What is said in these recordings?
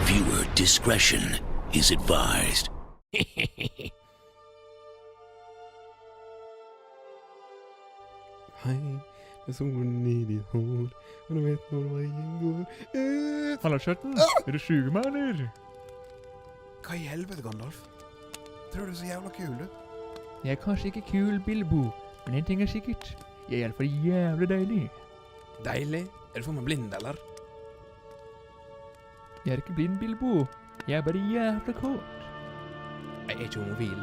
Viewer discretion is advised. Hei, det er solen i ditt hår, og du vet når veien går. Halla, chatten. Er du sjuk med, eller? Hva i helvete, Gandalf? Tror du er så jævla kul, du? Jeg er kanskje ikke kul, Bilbo, men en ting er sikkert. Jeg er i hvert fall jævlig deilig. Deilig. Er du for meg blind, eller? Jeg er ikke blind, Bilbo. Jeg er bare jævla kåt. Jeg er ikke homofil.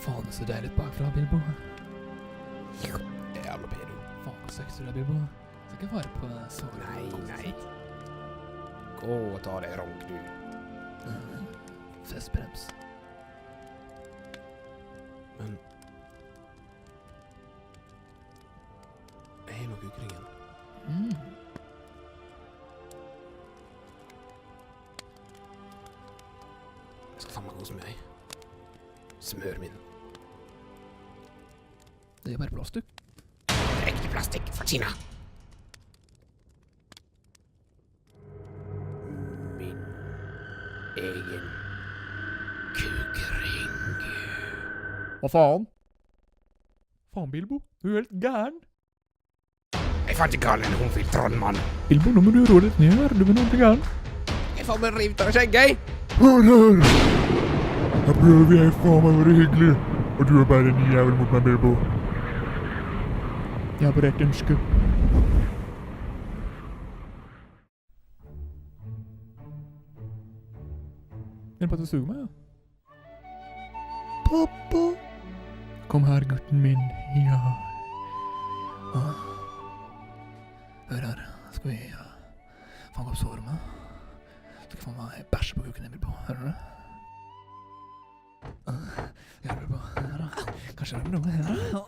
Faen, så deilig bakfra, Bilbo. Jævla pedo. Faen, så sexy du er, Bilbo. Skal ikke være på såret. Nei. Gå og ta deg ronk, du. Festbrems. Men jeg har noe i ryggen. Jeg skal faen meg gå som jeg. Smør min. Det er bare plastikk. Ekte plastikk fra Kina. Min egen kukring. Hva faen? Faen, Bilbo. Du er helt gæren. Jeg fant ikke galen en homofil trollmann. Bilbo, nå må du roe litt ned her. Du er noe gæren. Jeg får meg rivet av skjegget. Hør her! Her prøver jeg faen meg å være hyggelig, og du er bare en jævel mot meg, Bilbo. Jeg har bare ett ønske. Er det på at du suger meg, ja? Pappa! Kom her, gutten min. Ja. Hør her. Skal vi fange opp såret med? Skal ikke få meg bæsje på kukken jeg vil på. Hører du det? Jeg hører på. Her da. Kanskje det er noe her da.